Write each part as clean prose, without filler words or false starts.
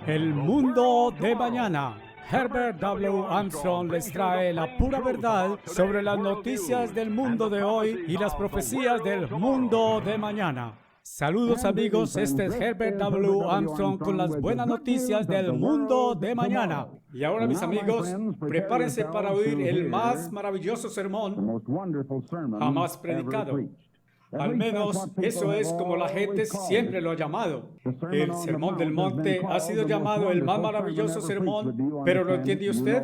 El mundo de mañana. Herbert W. Armstrong les trae la pura verdad sobre las noticias del mundo de hoy y las profecías del mundo de mañana. Saludos amigos, este es Herbert W. Armstrong con las buenas noticias del mundo de mañana. Y ahora mis amigos, prepárense para oír el más maravilloso sermón jamás predicado. Al menos eso es como la gente siempre lo ha llamado. El Sermón del Monte ha sido llamado el más maravilloso sermón, pero ¿lo entiende usted?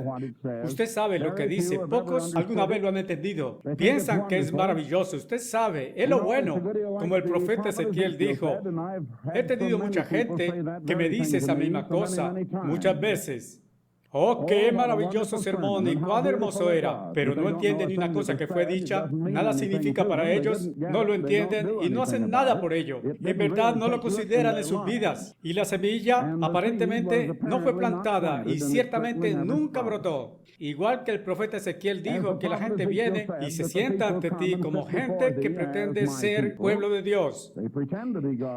Usted sabe lo que dice. Pocos alguna vez lo han entendido. Piensan que es maravilloso. Usted sabe, es lo bueno. Como el profeta Ezequiel dijo, he tenido mucha gente que me dice esa misma cosa muchas veces. ¡Oh, qué maravilloso sermón! ¡Y cuán hermoso era! Pero no entienden ni una cosa que fue dicha, nada significa para ellos, no lo entienden y no hacen nada por ello. En verdad no lo consideran en sus vidas. Y la semilla aparentemente no fue plantada y ciertamente nunca brotó. Igual que el profeta Ezequiel dijo que la gente viene y se sienta ante ti como gente que pretende ser pueblo de Dios.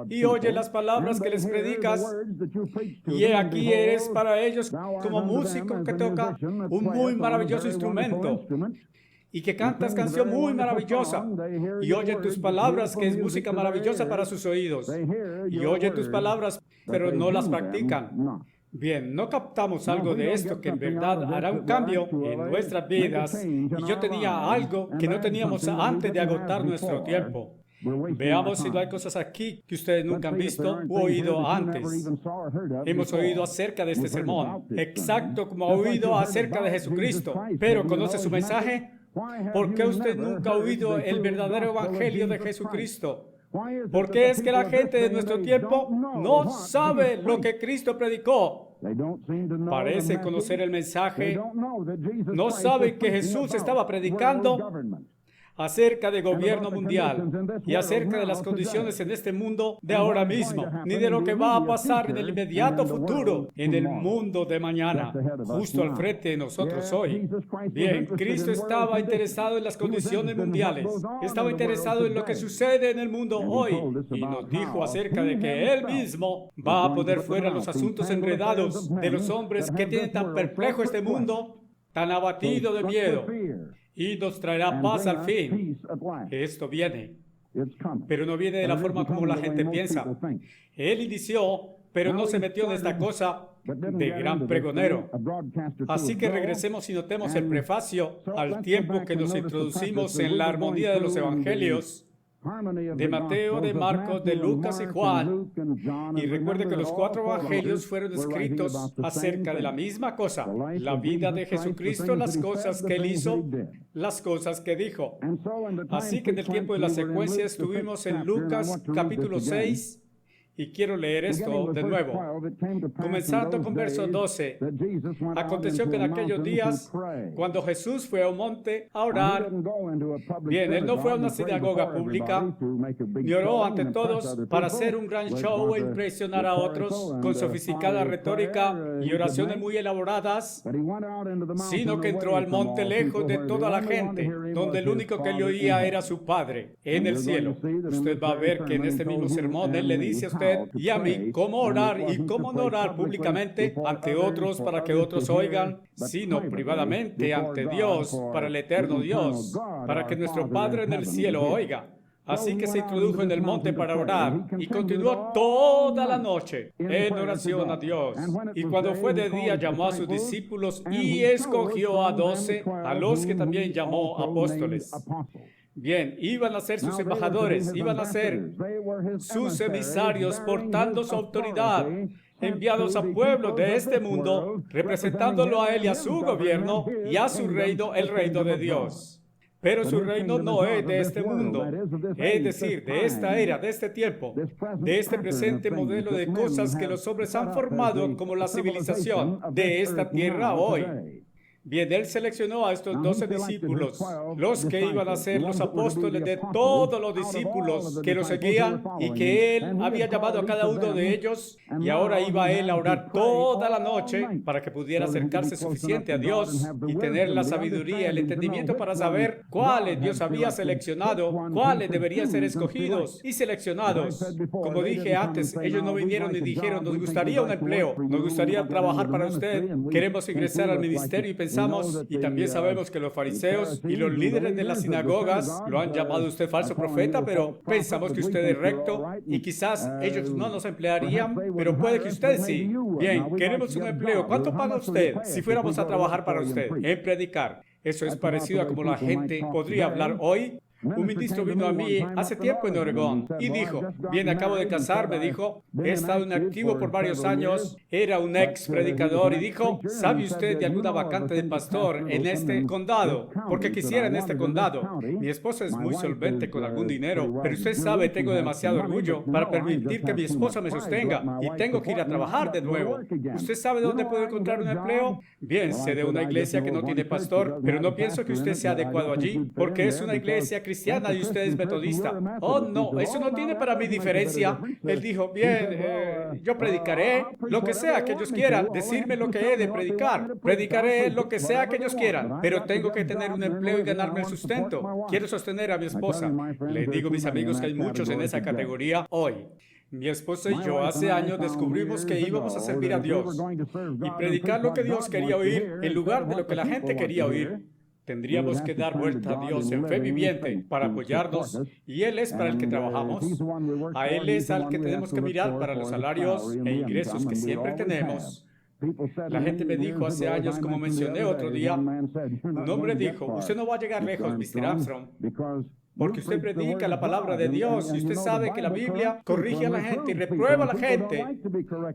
Y oye las palabras que les predicas y aquí eres para ellos como músico que toca un muy maravilloso instrumento y que cantas canción muy maravillosa y oye tus palabras que es música maravillosa para sus oídos y oye tus palabras pero no las practican. Bien, no captamos algo de esto que en verdad hará un cambio en nuestras vidas y yo tenía algo que no teníamos antes de agotar nuestro tiempo. Veamos si no hay cosas aquí que ustedes nunca han visto u oído antes. Hemos oído acerca de este sermón, exacto como ha oído acerca de Jesucristo. Pero ¿conoce su mensaje? ¿Por qué usted nunca ha oído el verdadero evangelio de Jesucristo? ¿Por qué es que la gente de nuestro tiempo no sabe lo que Cristo predicó? Parece conocer el mensaje, no saben que Jesús estaba predicando acerca de gobierno mundial y acerca de las condiciones en este mundo de ahora mismo, ni de lo que va a pasar en el inmediato futuro, en el mundo de mañana, justo al frente de nosotros hoy. Bien, Cristo estaba interesado en las condiciones mundiales, estaba interesado en lo que sucede en el mundo hoy, y nos dijo acerca de que Él mismo va a poner fuera los asuntos enredados de los hombres que tienen tan perplejo este mundo, tan abatido de miedo. Y nos traerá paz al fin. Esto viene, pero no viene de la forma como la gente piensa. Él inició, pero no se metió en esta cosa de gran pregonero. Así que regresemos y notemos el prefacio al tiempo que nos introducimos en la armonía de los evangelios de Mateo, de Marcos, de Lucas y Juan. Y recuerde que los 4 evangelios fueron escritos acerca de la misma cosa, la vida de Jesucristo, las cosas que Él hizo, las cosas que dijo. Así que en el tiempo de la secuencia estuvimos en Lucas capítulo 6, y quiero leer esto de nuevo. Comenzando con verso 12. Aconteció que en aquellos días, cuando Jesús fue a un monte a orar, bien, Él no fue a una sinagoga pública, ni oró ante todos para hacer un gran show e impresionar a otros con sofisticada retórica y oraciones muy elaboradas, sino que entró al monte lejos de toda la gente, donde el único que le oía era su Padre en el cielo. Usted va a ver que en este mismo sermón Él le dice a usted y a mí cómo orar y cómo no orar públicamente ante otros para que otros oigan, sino privadamente ante Dios, para el eterno Dios, para que nuestro Padre en el cielo oiga. Así que se introdujo en el monte para orar y continuó toda la noche en oración a Dios. Y cuando fue de día llamó a sus discípulos y escogió a 12, a los que también llamó apóstoles. Bien, iban a ser sus embajadores, iban a ser sus emisarios portando su autoridad, enviados a pueblos de este mundo, representándolo a Él y a su gobierno y a su reino, el reino de Dios. Pero su reino no es de este mundo, es decir, de esta era, de este tiempo, de este presente modelo de cosas que los hombres han formado como la civilización de esta tierra hoy. Bien, él seleccionó a estos 12 discípulos, los que iban a ser los apóstoles de todos los discípulos que lo seguían y que él había llamado a cada uno de ellos, y ahora iba él a orar toda la noche para que pudiera acercarse suficiente a Dios y tener la sabiduría, el entendimiento para saber cuáles Dios había seleccionado, cuáles deberían ser escogidos y seleccionados. Como dije antes, ellos no vinieron y dijeron, nos gustaría un empleo, nos gustaría trabajar para usted, queremos ingresar al ministerio y pensamos, y también sabemos que los fariseos y los líderes de las sinagogas lo han llamado usted falso profeta, pero pensamos que usted es recto y quizás ellos no nos emplearían, pero puede que usted sí. Bien, queremos un empleo. ¿Cuánto paga usted si fuéramos a trabajar para usted en predicar? Eso es parecido a como la gente podría hablar hoy. Un ministro vino a mí hace tiempo en Oregón y dijo, bien, acabo de casarme, dijo, he estado en activo por varios años, era un ex predicador y dijo, ¿sabe usted de alguna vacante de pastor en este condado? Porque quisiera en este condado. Mi esposa es muy solvente con algún dinero, pero usted sabe, tengo demasiado orgullo para permitir que mi esposa me sostenga y tengo que ir a trabajar de nuevo. ¿Usted sabe dónde puedo encontrar un empleo? Bien, sé de una iglesia que no tiene pastor, pero no pienso que usted sea adecuado allí, porque es una iglesia cristiana y usted es metodista. Oh, no, eso no tiene para mí diferencia. Él dijo, bien, yo predicaré lo que sea que ellos quieran, decirme lo que he de predicar. Predicaré lo que sea que ellos quieran, pero tengo que tener un empleo y ganarme el sustento. Quiero sostener a mi esposa. Le digo, mis amigos, que hay muchos en esa categoría hoy. Mi esposa y yo hace años descubrimos que íbamos a servir a Dios y predicar lo que Dios quería oír en lugar de lo que la gente quería oír. Tendríamos que dar vuelta a Dios en fe viviente para apoyarnos, y Él es para el que trabajamos. A Él es al que tenemos que mirar para los salarios e ingresos que siempre tenemos. La gente me dijo hace años, como mencioné otro día, un hombre dijo, usted no va a llegar lejos, Mr. Armstrong, porque usted predica la palabra de Dios y usted sabe que la Biblia corrige a la gente y reprueba a la gente,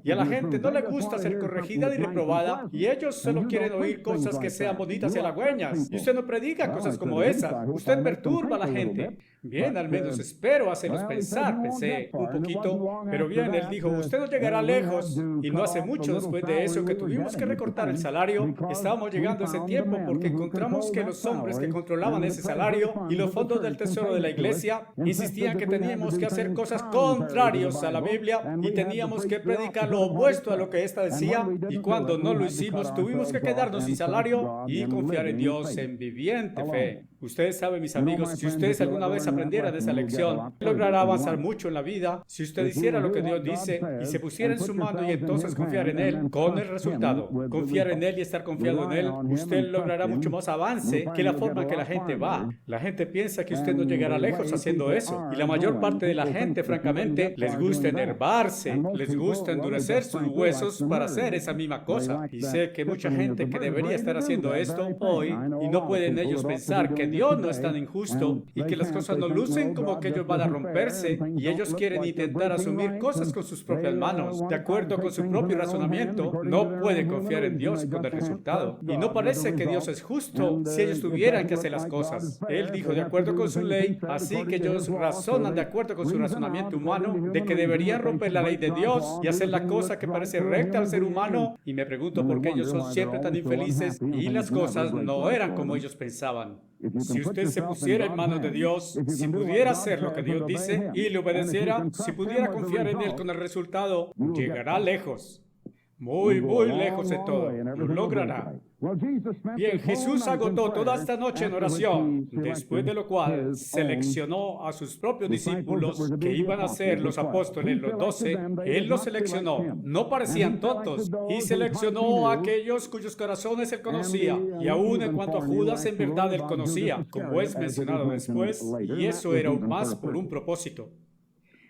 y a la gente no le gusta ser corregida ni reprobada, y ellos solo quieren oír cosas que sean bonitas y halagüeñas, y usted no predica cosas como esa. Usted perturba a la gente. Bien, al menos espero hacerlos pensar, pensé un poquito, pero bien, él dijo, usted no llegará lejos, y no hace mucho después de eso que tuvimos que recortar el salario. Estábamos llegando a ese tiempo porque encontramos que los hombres que controlaban ese salario y los fondos del tesoro de la iglesia insistían que teníamos que hacer cosas contrarias a la Biblia y teníamos que predicar lo opuesto a lo que ésta decía, y cuando no lo hicimos tuvimos que quedarnos sin salario y confiar en Dios en viviente fe. Ustedes saben, mis amigos, si ustedes alguna vez aprendieran esa lección, logrará avanzar mucho en la vida si usted hiciera lo que Dios dice y se pusiera en su mano y entonces confiar en Él con el resultado. Confiar en Él y estar confiado en Él, usted logrará mucho más avance que la forma en que la gente va. La gente piensa que usted no llegará lejos haciendo eso, y la mayor parte de la gente, francamente, les gusta enervarse, les gusta endurecer sus huesos para hacer esa misma cosa. Y sé que mucha gente que debería estar haciendo esto hoy, y no pueden ellos pensar que Dios no es tan injusto y que las cosas no lucen como que ellos van a romperse, y ellos quieren intentar asumir cosas con sus propias manos, de acuerdo con su propio razonamiento. No pueden confiar en Dios con el resultado, y no parece que Dios es justo si ellos tuvieran que hacer las cosas. Él dijo de acuerdo con su ley, así que ellos razonan de acuerdo con su razonamiento humano de que deberían romper la ley de Dios y hacer la cosa que parece recta al ser humano, y me pregunto por qué ellos son siempre tan infelices y las cosas no eran como ellos pensaban. Si usted se pusiera en manos de Dios, si pudiera hacer lo que Dios dice y le obedeciera, si pudiera confiar en Él con el resultado, llegará lejos. Muy, muy lejos de todo. Lo logrará. Bien, Jesús agotó toda esta noche en oración, después de lo cual seleccionó a sus propios discípulos, que iban a ser los apóstoles, los 12. Él los seleccionó, no parecían tontos, y seleccionó a aquellos cuyos corazones Él conocía, y aún en cuanto a Judas, en verdad Él conocía, como es mencionado después, y eso era aún más por un propósito.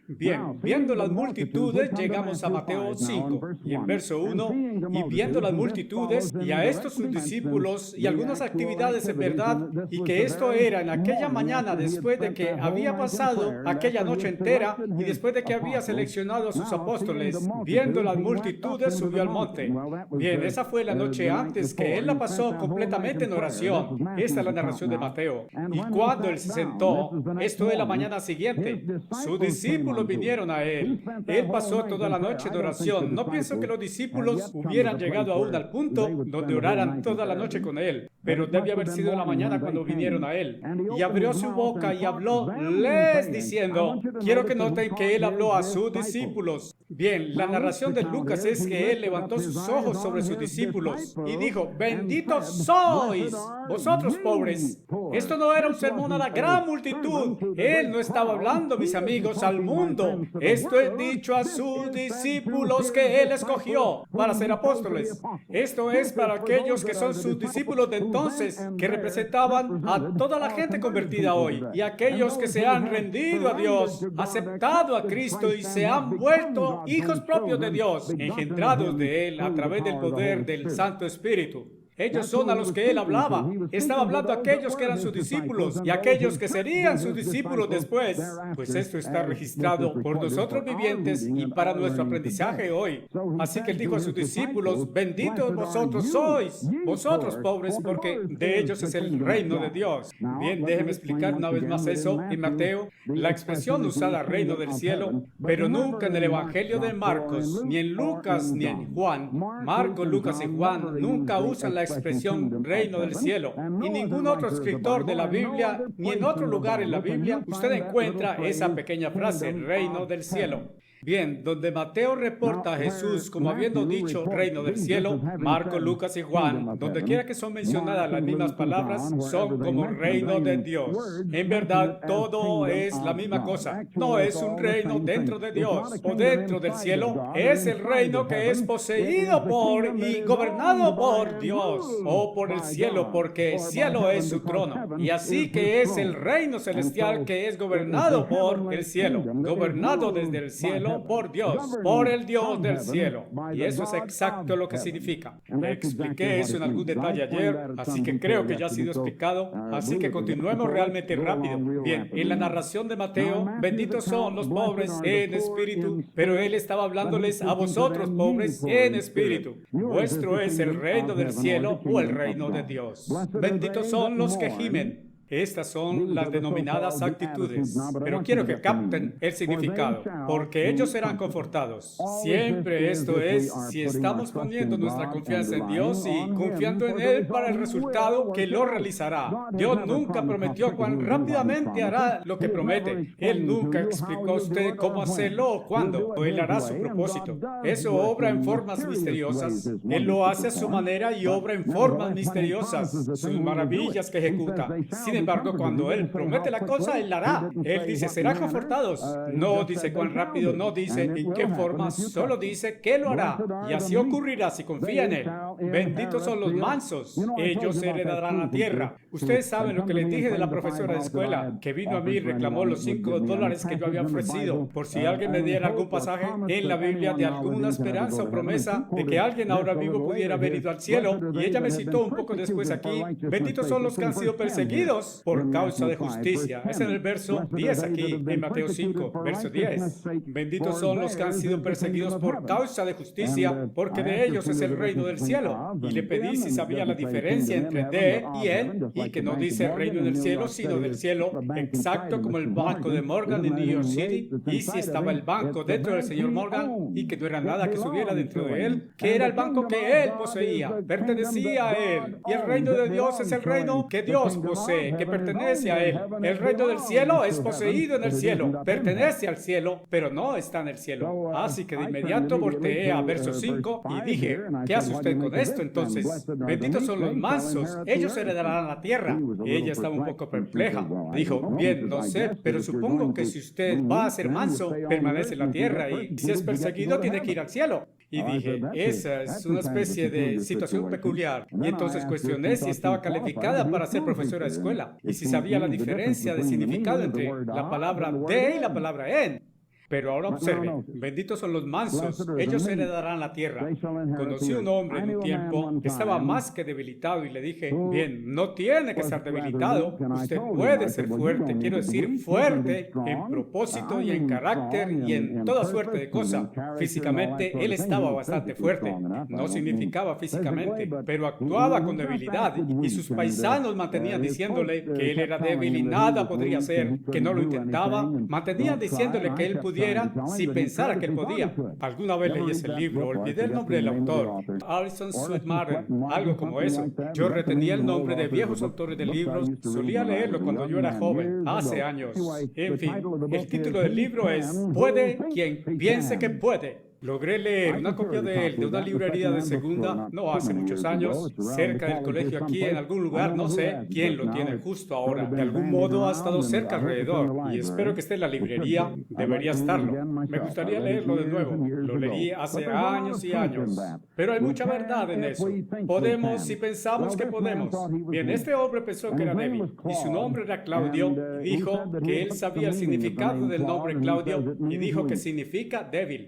Bien, viendo las multitudes, llegamos a Mateo 5, y en verso 1, y viendo las multitudes, y a estos sus discípulos, y algunas actividades en verdad, y que esto era en aquella mañana después de que había pasado aquella noche entera, y después de que había seleccionado a sus apóstoles, viendo las multitudes, subió al monte. Bien, esa fue la noche antes que él la pasó completamente en oración. Esta es la narración de Mateo. Y cuando él se sentó, esto es la mañana siguiente, sus discípulos discípulos vinieron a él. Él pasó toda la noche de oración. No pienso que los discípulos hubieran llegado aún al punto donde oraran toda la noche con él, pero debía haber sido en la mañana cuando vinieron a él. Y abrió su boca y habló les diciendo, quiero que noten que él habló a sus discípulos. Bien, la narración de Lucas es que él levantó sus ojos sobre sus discípulos y dijo, benditos sois vosotros pobres. Esto no era un sermón a la gran multitud. Él no estaba hablando, mis amigos, al mundo. Esto es dicho a sus discípulos que él escogió para ser apóstoles. Esto es para aquellos que son sus discípulos de entonces, que representaban a toda la gente convertida hoy, y aquellos que se han rendido a Dios, aceptado a Cristo y se han vuelto hijos propios de Dios, engendrados de Él a través del poder del Santo Espíritu. Ellos son a los que él hablaba. Estaba hablando a aquellos que eran sus discípulos y a aquellos que serían sus discípulos después. Pues esto está registrado por nosotros vivientes y para nuestro aprendizaje hoy. Así que él dijo a sus discípulos, benditos vosotros sois, vosotros pobres, porque de ellos es el reino de Dios. Bien, déjeme explicar una vez más eso en Mateo. La expresión usada reino del cielo, pero nunca en el Evangelio de Marcos, ni en Lucas, ni en Juan. Marcos, Lucas y Juan nunca usan la expresión reino del cielo. Y ningún otro escritor de la Biblia, ni en otro lugar en la Biblia, usted encuentra esa pequeña frase, reino del cielo. Bien, donde Mateo reporta a Jesús como habiendo dicho reino del cielo, Marcos, Lucas y Juan, donde quiera que son mencionadas las mismas palabras, son como reino de Dios. En verdad, todo es la misma cosa. No es un reino dentro de Dios o dentro del cielo. Es el reino que es poseído por y gobernado por Dios o por el cielo, porque el cielo es su trono. Y así que es el reino celestial que es gobernado por el cielo, gobernado desde el cielo por Dios, por el Dios del cielo. Y eso es exacto lo que significa. Le expliqué eso en algún detalle ayer, así que creo que ya ha sido explicado. Así que continuemos realmente rápido. Bien, en la narración de Mateo, benditos son los pobres en espíritu, pero él estaba hablándoles a vosotros pobres en espíritu. Vuestro es el reino del cielo o el reino de Dios. Benditos son los que gimen. Estas son las denominadas actitudes, pero quiero que capten el significado, porque ellos serán confortados. Siempre esto es, si estamos poniendo nuestra confianza en Dios y confiando en Él para el resultado que lo realizará. Dios nunca prometió cuán rápidamente hará lo que promete. Él nunca explicó a usted cómo hacerlo o cuándo, o Él hará su propósito. Eso obra en formas misteriosas. Él lo hace a su manera y obra en formas misteriosas, sus maravillas que ejecuta. Sin embargo, cuando Él promete la cosa, Él la hará. Él dice, serán confortados. No dice cuán rápido, no dice en qué forma, solo dice que lo hará. Y así ocurrirá si confía en Él. Benditos son los mansos, ellos heredarán la tierra. Ustedes saben lo que les dije de la profesora de escuela, que vino a mí y reclamó los $5 que yo había ofrecido, por si alguien me diera algún pasaje en la Biblia de alguna esperanza o promesa de que alguien ahora vivo pudiera haber ido al cielo. Y ella me citó un poco después aquí, benditos son los que han sido perseguidos por causa de justicia. Es en el verso 10 aquí, en Mateo 5, verso 10. Benditos son los que han sido perseguidos por causa de justicia, porque de ellos es el reino del cielo. Y le pedí si sabía la diferencia entre de y en, y que no dice reino del cielo, sino del cielo, exacto como el banco de Morgan en New York City, y si estaba el banco dentro del señor Morgan, y que no era nada que subiera dentro de él, que era el banco que él poseía, pertenecía a él. Y el reino de Dios es el reino que Dios posee, que pertenece a Él. El reino del cielo es poseído en el cielo, pertenece al cielo, pero no está en el cielo. Así que de inmediato volteé a verso 5 y dije, ¿qué hace usted con esto entonces? Benditos son los mansos, ellos heredarán la tierra. Ella estaba un poco perpleja. Dijo, bien, no sé, pero supongo que si usted va a ser manso, permanece en la tierra y si es perseguido, tiene que ir al cielo. Y dije, esa es una especie de situación peculiar. Y entonces cuestioné si estaba calificada para ser profesora de escuela y si sabía la diferencia de significado entre la palabra de y la palabra en. Pero ahora observe, benditos son los mansos, ellos heredarán la tierra. Conocí un hombre en un tiempo que estaba más que debilitado y le dije, bien, no tiene que estar debilitado, usted puede ser fuerte, quiero decir fuerte en propósito y en carácter y en toda suerte de cosas. Físicamente, él estaba bastante fuerte, no significaba físicamente, pero actuaba con debilidad y sus paisanos mantenían diciéndole que él era débil y nada podría hacer, que no lo intentaba, mantenían diciéndole que él pudiera pudiera si pensara que él podía. Alguna vez leí ese libro, olvidé el nombre del autor, Alison Sweet Martin, algo como eso. Yo retenía el nombre de viejos autores de libros, solía leerlo cuando yo era joven, hace años. En fin, el título del libro es Puede quien piense que puede. Logré leer una copia de él de una librería de segunda, no hace muchos años, cerca del colegio aquí en algún lugar, no sé quién lo tiene justo ahora. De algún modo ha estado cerca alrededor y espero que esté en la librería, debería estarlo. Me gustaría leerlo de nuevo, lo leí hace años y años. Pero hay mucha verdad en eso. Podemos si pensamos que podemos. Bien, este hombre pensó que era débil y su nombre era Claudio. Dijo que él sabía el significado del nombre Claudio y dijo que significa débil.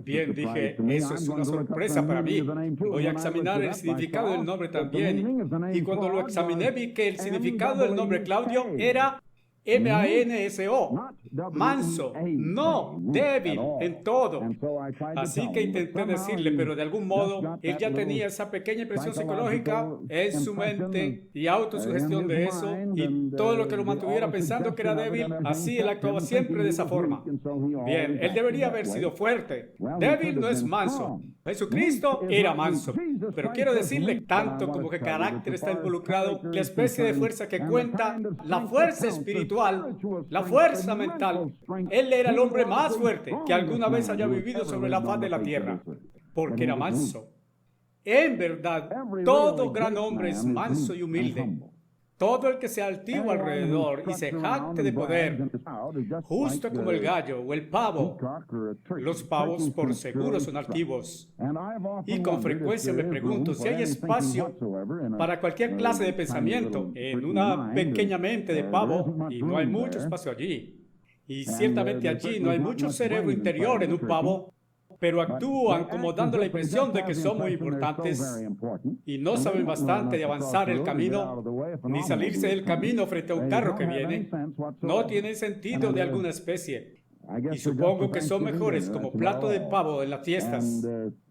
Bien, dije, eso es una sorpresa para mí. Voy a examinar el significado del nombre también. Y cuando lo examiné vi que el significado del nombre Claudio era M-A-N-S-O, manso, no débil en todo. Así que intenté decirle, pero de algún modo él ya tenía esa pequeña impresión psicológica en su mente y autosugestión de eso y todo lo que lo mantuviera pensando que era débil, así él actuaba siempre de esa forma. Bien, él debería haber sido fuerte. Débil no es manso. Jesucristo era manso, pero quiero decirle, tanto como que carácter está involucrado, la especie de fuerza que cuenta, la fuerza espiritual, la fuerza mental. Él era el hombre más fuerte que alguna vez haya vivido sobre la faz de la tierra, porque era manso. En verdad, todo gran hombre es manso y humilde. Todo el que sea altivo alrededor y se jacte de poder, justo como el gallo o el pavo. Los pavos por seguro son altivos. Y con frecuencia me pregunto si hay espacio para cualquier clase de pensamiento en una pequeña mente de pavo, y no hay mucho espacio allí. Y ciertamente allí no hay mucho cerebro interior en un pavo, pero actúan como dando la impresión de que son muy importantes y no saben bastante de avanzar el camino ni salirse del camino frente a un carro que viene. No tienen sentido de alguna especie y supongo que son mejores como plato de pavo en las fiestas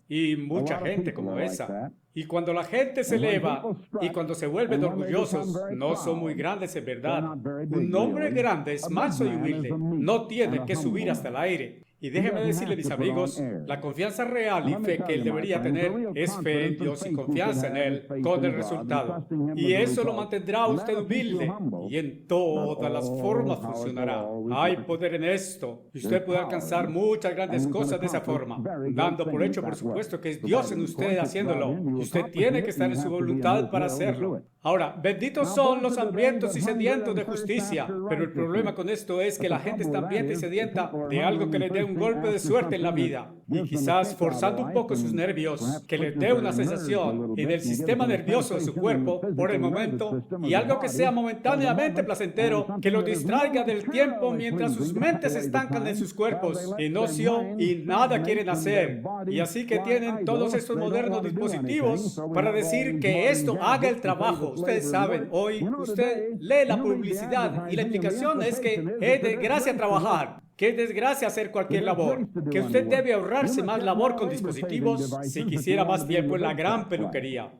y mucha gente como esa. Y cuando la gente se eleva y cuando se vuelven orgullosos, no son muy grandes en verdad. Un hombre grande es manso y humilde, no tiene que subir hasta el aire. Y déjenme decirle, mis amigos, la confianza real y fe que él debería tener es fe en Dios y confianza en Él con el resultado. Y eso lo mantendrá usted humilde y en todas las formas funcionará. Hay poder en esto y usted puede alcanzar muchas grandes cosas de esa forma, dando por hecho, por supuesto, que es Dios en usted haciéndolo. Y usted tiene que estar en su voluntad para hacerlo. Ahora, benditos son los hambrientos y sedientos de justicia, pero el problema con esto es que la gente está hambrienta y sedienta de algo que le dé un golpe de suerte en la vida y quizás forzando un poco sus nervios, que les dé una sensación en el sistema nervioso de su cuerpo por el momento y algo que sea momentáneamente placentero, que los distraiga del tiempo mientras sus mentes se estancan en sus cuerpos en ocio y nada quieren hacer. Y así que tienen todos estos modernos dispositivos para decir que esto haga el trabajo. Ustedes saben, hoy usted lee la publicidad y la implicación es que es desgracia trabajar, que es desgracia hacer cualquier labor, que usted debe ahorrarse más labor con dispositivos si quisiera más tiempo en la gran peluquería.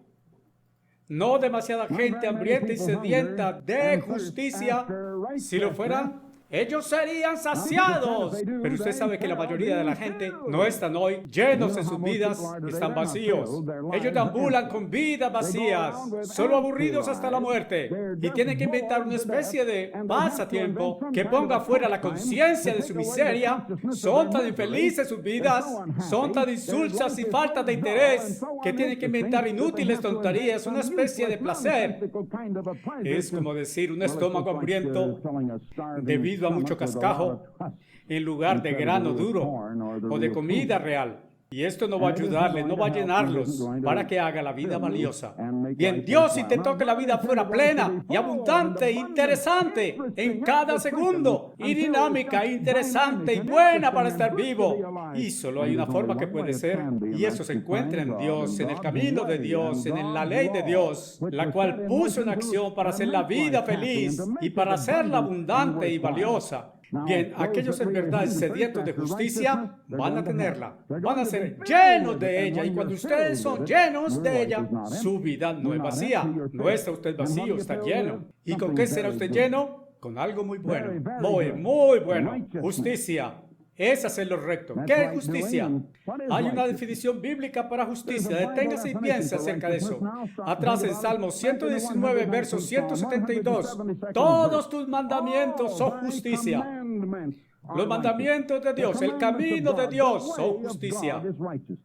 No demasiada gente hambrienta y sedienta de justicia. Si lo fueran, ellos serían saciados. Pero usted sabe que la mayoría de la gente no están hoy llenos en sus vidas, están vacíos. Ellos deambulan con vidas vacías, solo aburridos hasta la muerte. Y tienen que inventar una especie de pasatiempo que ponga fuera la conciencia de su miseria. Son tan infelices sus vidas, son tan insulsas y faltas de interés que tienen que inventar inútiles tonterías, una especie de placer. Es como decir un estómago hambriento debido a mucho cascajo en lugar de grano duro o de comida real. Y esto no va a ayudarle, no va a llenarlos para que haga la vida valiosa. Bien, Dios intentó que la vida fuera plena y abundante, interesante en cada segundo, y dinámica, interesante y buena para estar vivo. Y solo hay una forma que puede ser, y eso se encuentra en Dios, en el camino de Dios, en la ley de Dios, la cual puso en acción para hacer la vida feliz y para hacerla abundante y valiosa. Bien, aquellos en verdad sedientos de justicia van a tenerla, van a ser llenos de ella, y cuando ustedes son llenos de ella, su vida no es vacía, no está usted vacío, está lleno. ¿Y con qué será usted lleno? Con algo muy bueno, muy bueno, justicia. es hacer lo recto. ¿Qué es justicia? Hay una definición bíblica para justicia. Deténgase y piense acerca de eso. Atrás en Salmo 119, verso 172. Todos tus mandamientos son justicia. Los mandamientos de Dios, el camino de Dios son justicia.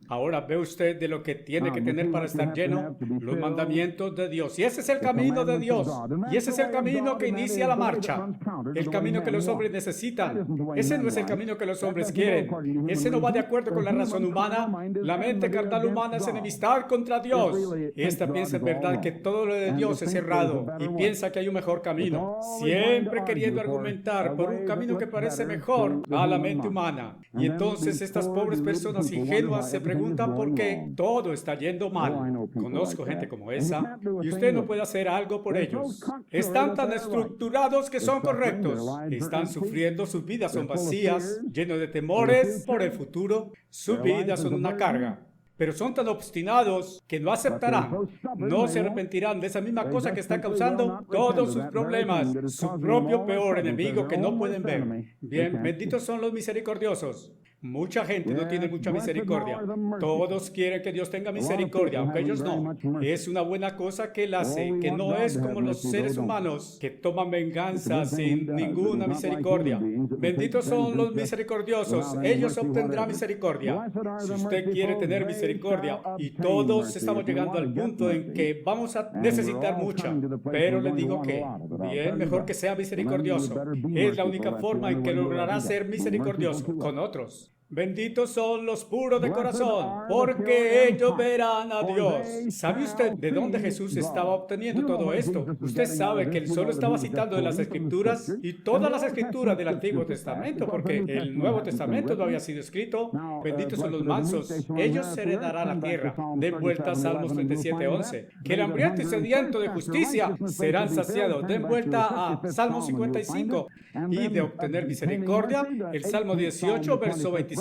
Ahora ve usted de lo que tiene que tener para estar lleno, los mandamientos de Dios. Y ese es el camino de Dios. Y ese es el camino que inicia la marcha. El camino que los hombres necesitan. Ese no es el camino que los hombres quieren. Ese no va de acuerdo con la razón humana. La mente carnal humana es enemistad contra Dios. Esta piensa en verdad que todo lo de Dios es errado y piensa que hay un mejor camino. Siempre queriendo argumentar por un camino que parece mejor a la mente humana. Y entonces estas pobres personas ingenuas se preguntan por qué todo está yendo mal. Conozco gente como esa y usted no puede hacer algo por ellos. Están tan estructurados que son correctos. Están sufriendo, sus vidas son vacías, llenos de temores por el futuro. Sus vidas son una carga. Pero son tan obstinados que no aceptarán, no se arrepentirán de esa misma cosa que está causando todos sus problemas, su propio peor enemigo que no pueden ver. Bien, benditos son los misericordiosos. Mucha gente no tiene mucha misericordia. Todos quieren que Dios tenga misericordia, aunque ellos no. Es una buena cosa que Él hace, que no es como los seres humanos que toman venganza sin ninguna misericordia. Benditos son los misericordiosos, ellos obtendrán misericordia. Si usted quiere tener misericordia, y todos estamos llegando al punto en que vamos a necesitar mucha, pero le digo que, bien, mejor que sea misericordioso. Es la única forma en que logrará ser misericordioso con otros. Benditos son los puros de corazón, porque ellos verán a Dios. ¿Sabe usted de dónde Jesús estaba obteniendo todo esto? Usted sabe que Él solo estaba citando de las Escrituras y todas las Escrituras del Antiguo Testamento, porque el Nuevo Testamento no había sido escrito. Benditos son los mansos, ellos heredarán la tierra. Den vuelta a Salmos 37:11. Que el hambriento y sediento de justicia serán saciados. Den vuelta a Salmo 55. Y de obtener misericordia, el Salmo 18, verso 25.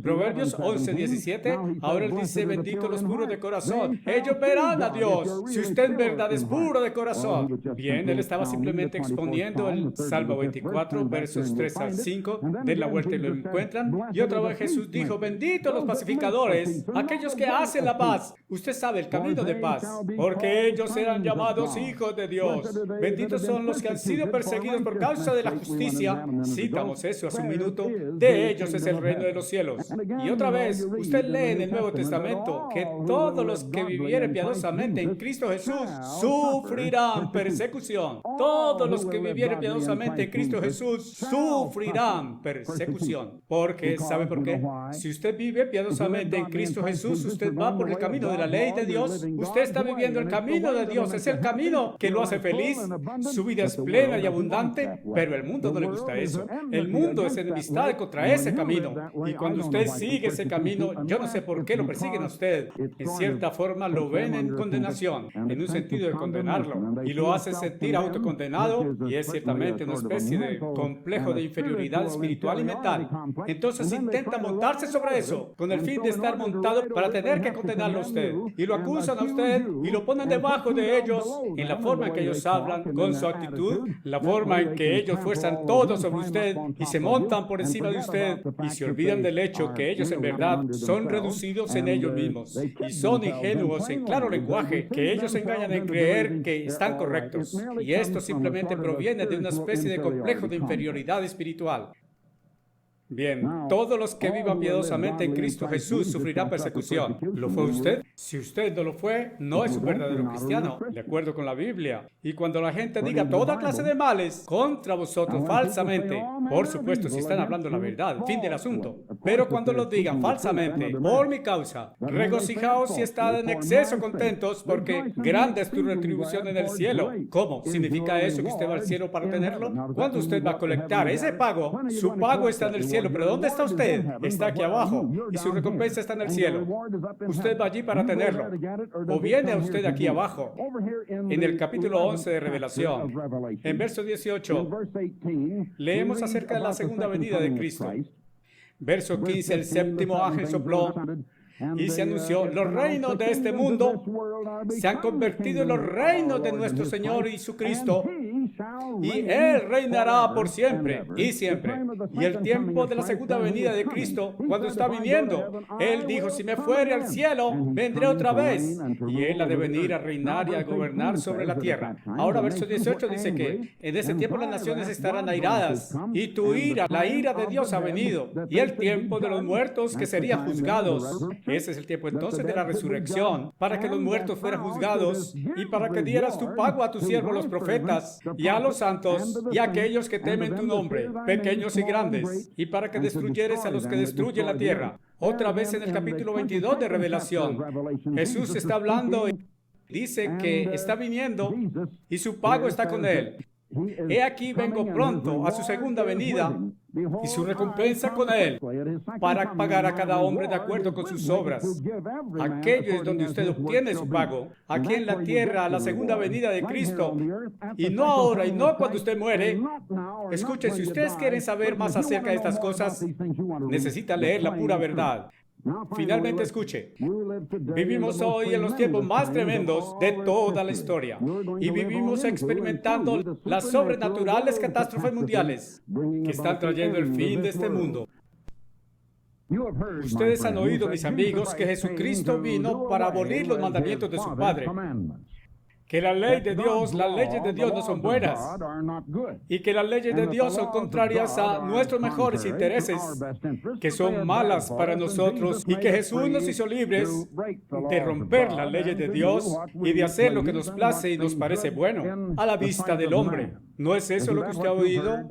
Proverbios 11:17. Ahora Él dice, benditos los puros de corazón, ellos verán a Dios. Si usted en verdad es puro de corazón. Bien, Él estaba simplemente exponiendo el Salmo 24, versos 3 al 5. Den la vuelta y lo encuentran. Y otra vez Jesús dijo, benditos los pacificadores, aquellos que hacen la paz. Usted sabe el camino de paz, porque ellos serán llamados hijos de Dios. Benditos son los que han sido perseguidos por causa de la justicia. Citamos eso hace un minuto. De ellos es el reino de los cielos. Y otra vez, usted lee en el Nuevo Testamento que todos los que vivieren piadosamente en Cristo Jesús sufrirán persecución. Todos los que vivieren piadosamente en Cristo Jesús sufrirán persecución. Porque, ¿sabe por qué? Si usted vive piadosamente en Cristo Jesús, usted va por el camino de la ley de Dios. Usted está viviendo el camino de Dios. Es el camino que lo hace feliz. Su vida es plena y abundante, pero el mundo no le gusta eso. El mundo es enemistad contra ese camino. Y cuando usted sigue ese camino, yo no sé por qué lo persiguen a usted. En cierta forma lo ven en condenación, en un sentido de condenarlo. Y lo hace sentir autocondenado y es ciertamente una especie de complejo de inferioridad espiritual y mental. Entonces intenta montarse sobre eso, con el fin de estar montado para tener que condenarlo a usted. Y lo acusan a usted y lo ponen debajo de ellos en la forma en que ellos hablan, con su actitud, la forma en que ellos fuerzan todo sobre usted y se montan por encima de usted y se olvidan del hecho que ellos en verdad son reducidos en ellos mismos y son ingenuos en claro lenguaje, que ellos engañan en creer que están correctos. Y esto simplemente proviene de una especie de complejo de inferioridad espiritual. Bien, todos los que vivan piadosamente en Cristo Jesús sufrirán persecución. ¿Lo fue usted? Si usted no lo fue, no es un verdadero cristiano, de acuerdo con la Biblia. Y cuando la gente diga toda clase de males contra vosotros falsamente, por supuesto, si están hablando la verdad, fin del asunto. Pero cuando lo digan falsamente, por mi causa, regocijaos si están en exceso contentos, porque grande es tu retribución en el cielo. ¿Cómo? ¿Significa eso que usted va al cielo para tenerlo? ¿Cuándo usted va a colectar ese pago? Su pago está en el cielo. Pero ¿dónde está usted? Está aquí abajo y su recompensa está en el cielo. Usted va allí para tenerlo. O viene a usted aquí abajo. En el capítulo 11 de Revelación, en verso 18, leemos acerca de la segunda venida de Cristo. Verso 15, el séptimo ángel sopló y se anunció, los reinos de este mundo se han convertido en los reinos de nuestro Señor y su Cristo, y Él reinará por siempre y siempre. Y el tiempo de la segunda venida de Cristo, cuando está viniendo, Él dijo, si me fuere al cielo, vendré otra vez. Y Él ha de venir a reinar y a gobernar sobre la tierra. Ahora, verso 18 dice que en ese tiempo las naciones estarán airadas, y tu ira, la ira de Dios ha venido, y el tiempo de los muertos que serían juzgados. Ese es el tiempo entonces de la resurrección, para que los muertos fueran juzgados, y para que dieras tu pago a tus siervos los profetas, y a los santos, y a aquellos que temen tu nombre, pequeños y grandes, y para que destruyeres a los que destruyen la tierra. Otra vez en el capítulo 22 de Revelación, Jesús está hablando y dice que está viniendo y su pago está con Él. He aquí vengo pronto a su segunda venida y su recompensa con Él, para pagar a cada hombre de acuerdo con sus obras. Aquello es donde usted obtiene su pago, aquí en la tierra, a la segunda venida de Cristo, y no ahora, y no cuando usted muere. Escuchen, si ustedes quieren saber más acerca de estas cosas, necesitan leer la pura verdad. Finalmente, escuche, vivimos hoy en los tiempos más tremendos de toda la historia, y vivimos experimentando las sobrenaturales catástrofes mundiales que están trayendo el fin de este mundo. Ustedes han oído, mis amigos, que Jesucristo vino para abolir los mandamientos de su Padre, que la ley de Dios, las leyes de Dios no son buenas, y que las leyes de Dios son contrarias a nuestros mejores intereses, que son malas para nosotros, y que Jesús nos hizo libres de romper las leyes de Dios y de hacer lo que nos place y nos parece bueno a la vista del hombre. ¿No es eso lo que usted ha oído?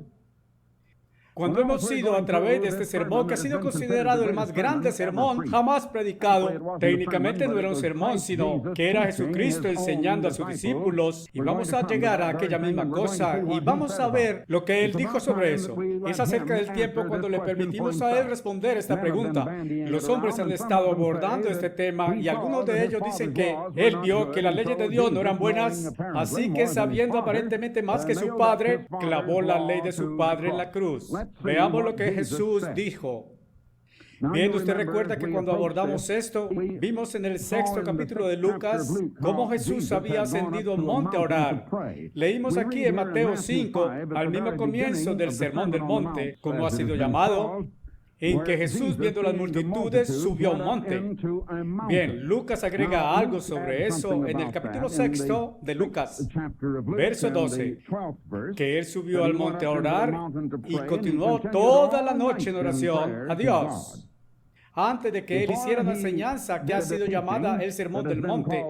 Cuando hemos ido a través de este sermón, que ha sido considerado el más grande sermón jamás predicado, técnicamente no era un sermón, sino que era Jesucristo enseñando a sus discípulos, y vamos a llegar a aquella misma cosa, y vamos a ver lo que Él dijo sobre eso. Es acerca del tiempo cuando le permitimos a Él responder esta pregunta. Los hombres han estado abordando este tema, y algunos de ellos dicen que Él vio que las leyes de Dios no eran buenas, así que sabiendo aparentemente más que su Padre, clavó la ley de su Padre en la cruz. Veamos lo que Jesús dijo. Bien, usted recuerda que cuando abordamos esto, vimos en el 6º capítulo de Lucas cómo Jesús había ascendido al monte a orar. Leímos aquí en Mateo 5, al mismo comienzo del Sermón del Monte, como ha sido llamado, en que Jesús, viendo las multitudes, subió a un monte. Bien, Lucas agrega algo sobre eso en el capítulo 6 de Lucas, verso 12, que Él subió al monte a orar y continuó toda la noche en oración a Dios. Antes de que Él hiciera una enseñanza que ha sido llamada el Sermón del Monte,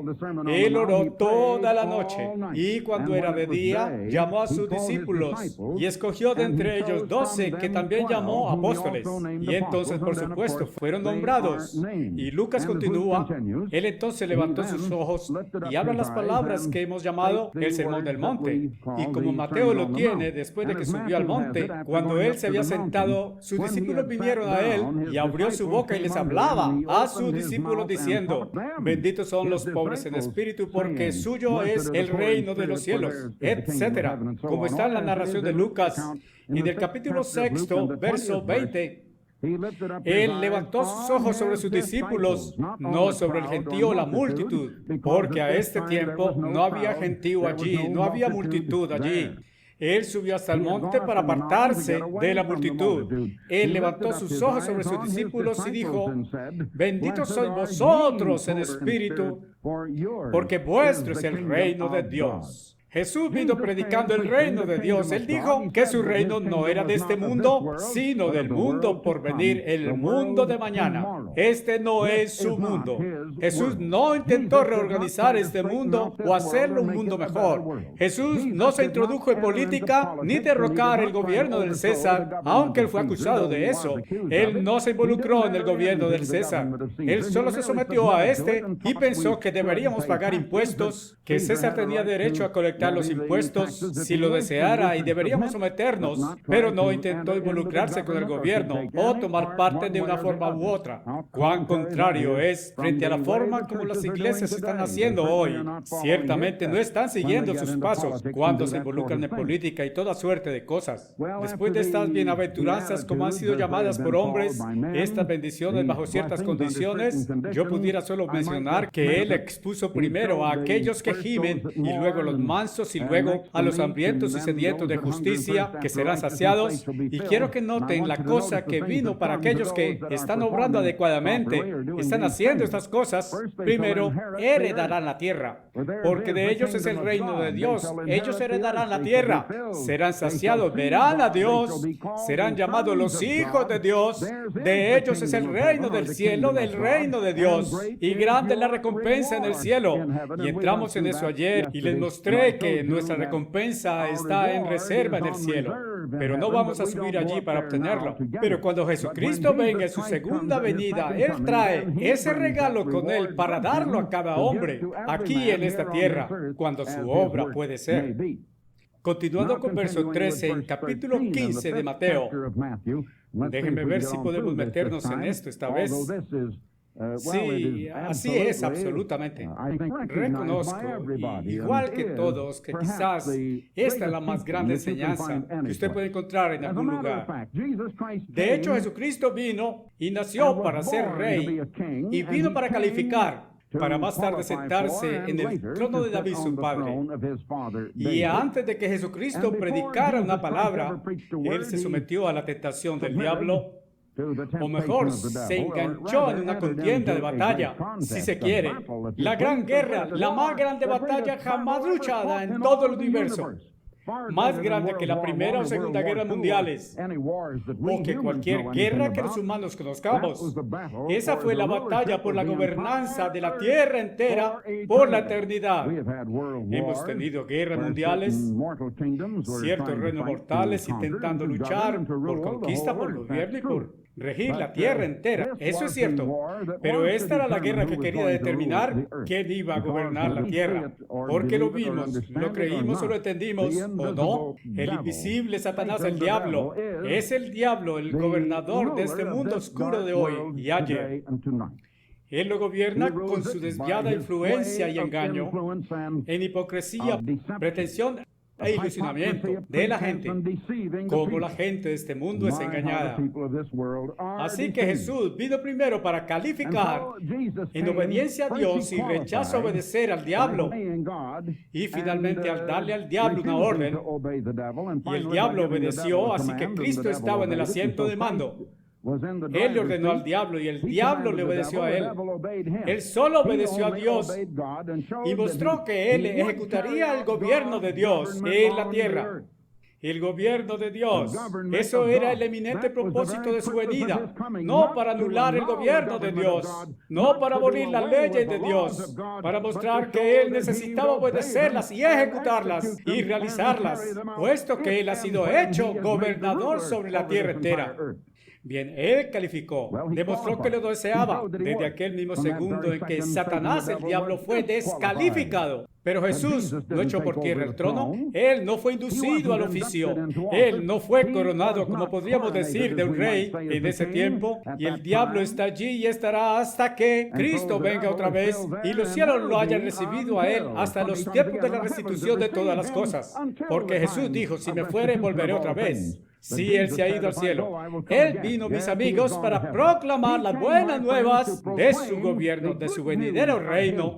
Él oró toda la noche, y cuando era de día, llamó a sus discípulos, y escogió de entre ellos 12 que también llamó apóstoles, y entonces, por supuesto, fueron nombrados. Y Lucas continúa, Él entonces levantó sus ojos y habla las palabras que hemos llamado el Sermón del Monte. Y como Mateo lo tiene, después de que subió al monte, cuando Él se había sentado, sus discípulos vinieron a Él y abrió su boca y les hablaba a sus discípulos diciendo, benditos son los pobres en espíritu, porque suyo es el reino de los cielos, etcétera. Como está en la narración de Lucas, y del capítulo 6, verso 20, Él levantó sus ojos sobre sus discípulos, no sobre el gentío o la multitud, porque a este tiempo no había gentío allí, no había multitud allí. Él subió hasta el monte para apartarse de la multitud. Él levantó sus ojos sobre sus discípulos y dijo, benditos sois vosotros en espíritu, porque vuestro es el reino de Dios. Jesús vino predicando el reino de Dios. Él dijo que su reino no era de este mundo, sino del mundo por venir, el mundo de mañana. Este no es su mundo. Jesús no intentó reorganizar este mundo o hacerlo un mundo mejor. Jesús no se introdujo en política ni derrocar el gobierno del César, aunque él fue acusado de eso. Él no se involucró en el gobierno del César. Él solo se sometió a este y pensó que deberíamos pagar impuestos, que César tenía derecho a colectar los impuestos si lo deseara y deberíamos someternos, pero no intentó involucrarse con el gobierno o tomar parte de una forma u otra. Cuán contrario es frente a la forma como las iglesias están haciendo hoy. Ciertamente no están siguiendo sus pasos cuando se involucran en política y toda suerte de cosas. Después de estas bienaventuranzas, como han sido llamadas por hombres, estas bendiciones bajo ciertas condiciones, yo pudiera solo mencionar que Él expuso primero a aquellos que gimen y luego a los mansos y luego a los hambrientos y sedientos de justicia que serán saciados. Y quiero que noten la cosa que vino para aquellos que están obrando adecuadamente, están haciendo estas cosas. Primero, heredarán la tierra, porque de ellos es el reino de Dios. Ellos heredarán la tierra, serán saciados, verán a Dios, serán llamados los hijos de Dios. De ellos es el reino del cielo, del reino de Dios, y grande es la recompensa en el cielo. Y entramos en eso ayer y les mostré que nuestra recompensa está en reserva en el cielo, pero no vamos a subir allí para obtenerlo. Pero cuando Jesucristo venga en su segunda venida, Él trae ese regalo con Él para darlo a cada hombre aquí en esta tierra, cuando su obra puede ser. Continuando con verso 13 en capítulo 15 de Mateo. Déjenme ver si podemos meternos en esto esta vez. Sí, así es, absolutamente. Reconozco, igual que todos, que quizás esta es la más grande enseñanza que usted puede encontrar en algún lugar. De hecho, Jesucristo vino y nació para ser rey y vino para calificar, para más tarde sentarse en el trono de David, su padre. Y antes de que Jesucristo predicara una palabra, Él se sometió a la tentación del diablo. O mejor, se enganchó en una contienda de batalla, si se quiere. La gran guerra, la más grande batalla jamás luchada en todo el universo. Más grande que la Primera o Segunda Guerra Mundiales, o que cualquier guerra que los humanos conozcamos. Esa fue la batalla por la gobernanza de la tierra entera por la eternidad. Hemos tenido guerras mundiales, ciertos reinos mortales intentando luchar por conquista, por gobierno y por regir la tierra entera. Eso es cierto. Pero esta era la guerra que quería determinar quién iba a gobernar la tierra. Porque lo vimos, lo creímos o lo entendimos, o no. El invisible Satanás, el diablo, es el diablo, el gobernador de este mundo oscuro de hoy y ayer. Él lo gobierna con su desviada influencia y engaño, en hipocresía, pretensión e ilusionamiento de la gente, como la gente de este mundo es engañada. Así que Jesús vino primero para calificar en obediencia a Dios y rechazo a obedecer al diablo, y finalmente al darle al diablo una orden, y el diablo obedeció, así que Cristo estaba en el asiento de mando. Él le ordenó al diablo y el diablo le obedeció a él. Él solo obedeció a Dios y mostró que él ejecutaría el gobierno de Dios en la tierra. El gobierno de Dios. Eso era el eminente propósito de su venida. No para anular el gobierno de Dios. No para abolir las leyes de Dios. Para mostrar que Él necesitaba obedecerlas y ejecutarlas y realizarlas, puesto que Él ha sido hecho gobernador sobre la tierra entera. Bien, Él calificó, demostró que lo deseaba desde aquel mismo segundo en que Satanás, el diablo, fue descalificado. Pero Jesús no echó por tierra el trono. Él no fue inducido al oficio. Él no fue coronado, como podríamos decir, de un rey en ese tiempo. Y el diablo está allí y estará hasta que Cristo venga otra vez y los cielos lo hayan recibido a Él hasta los tiempos de la restitución de todas las cosas. Porque Jesús dijo, si me fuere, volveré otra vez. Sí, Él se ha ido al cielo. Él vino, mis amigos, para proclamar las buenas nuevas de su gobierno, de su venidero reino.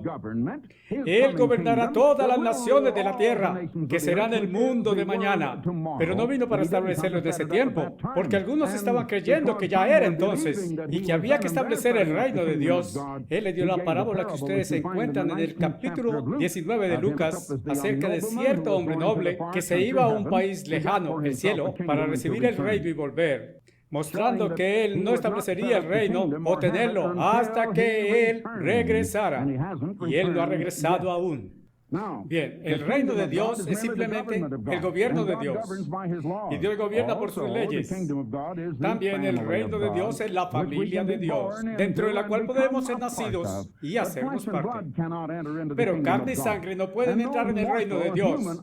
Él gobernará todas las naciones de la tierra, que serán el mundo de mañana. Pero no vino para establecerlo en ese tiempo, porque algunos estaban creyendo que ya era entonces, y que había que establecer el reino de Dios. Él le dio la parábola que ustedes encuentran en el capítulo 19 de Lucas, acerca de cierto hombre noble que se iba a un país lejano, el cielo, para recibir el reino y volver, mostrando que Él no establecería el reino o tenerlo hasta que Él regresara. Y Él no ha regresado aún. Bien, el reino de Dios es simplemente el gobierno de Dios. Y Dios gobierna por sus leyes. También el reino de Dios es la familia de Dios, dentro de la cual podemos ser nacidos y hacernos parte. Pero carne y sangre no pueden entrar en el reino de Dios.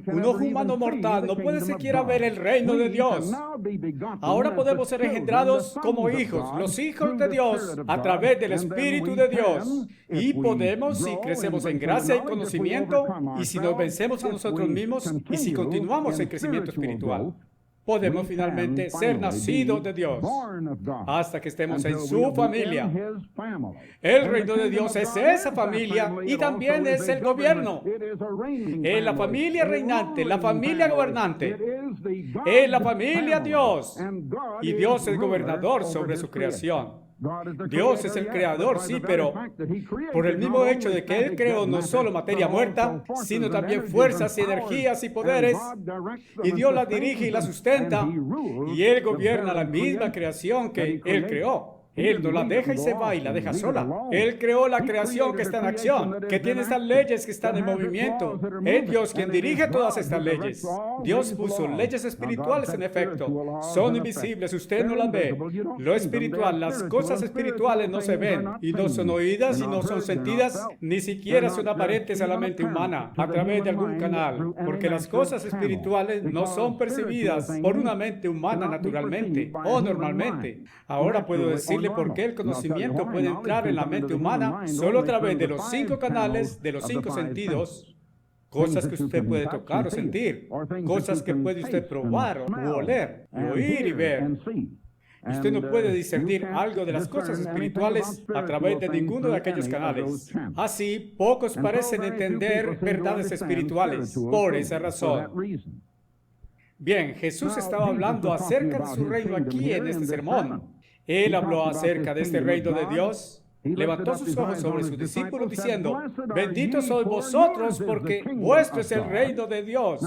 Un ojo humano mortal no puede siquiera ver el reino de Dios. Ahora podemos ser engendrados como hijos, los hijos de Dios, a través del Espíritu de Dios. Y podemos, si crecemos en gracia y conocimiento, y si nos vencemos a nosotros mismos, y si continuamos en crecimiento espiritual, podemos finalmente ser nacidos de Dios hasta que estemos en su familia. El reino de Dios es esa familia y también es el gobierno. Es la familia reinante, la familia gobernante. Es la familia Dios. Y Dios es gobernador sobre su creación. Dios es el creador, sí, pero por el mismo hecho de que Él creó no solo materia muerta, sino también fuerzas y energías y poderes, y Dios la dirige y la sustenta, y Él gobierna la misma creación que Él creó. Él no la deja y se va y la deja sola. Él creó la creación que está en acción, que tiene estas leyes que están en movimiento. Es Dios quien dirige todas estas leyes. Dios puso leyes espirituales en efecto. Son invisibles, usted no las ve. Lo espiritual, las cosas espirituales no se ven y no son oídas y no son sentidas, ni siquiera son aparentes a la mente humana a través de algún canal, porque las cosas espirituales no son percibidas por una mente humana naturalmente o normalmente. Ahora puedo decirle por qué el conocimiento puede entrar en la mente humana solo a través de los 5 canales de los 5 sentidos. Cosas que usted puede tocar o sentir, cosas que puede usted probar o oler, y oír y ver. Usted no puede discernir algo de las cosas espirituales a través de ninguno de aquellos canales. Así, pocos parecen entender verdades espirituales por esa razón. Bien, Jesús estaba hablando acerca de su reino aquí en este sermón. Él habló acerca de este reino de Dios. Levantó sus ojos sobre sus discípulos diciendo, benditos sois vosotros porque vuestro es el reino de Dios.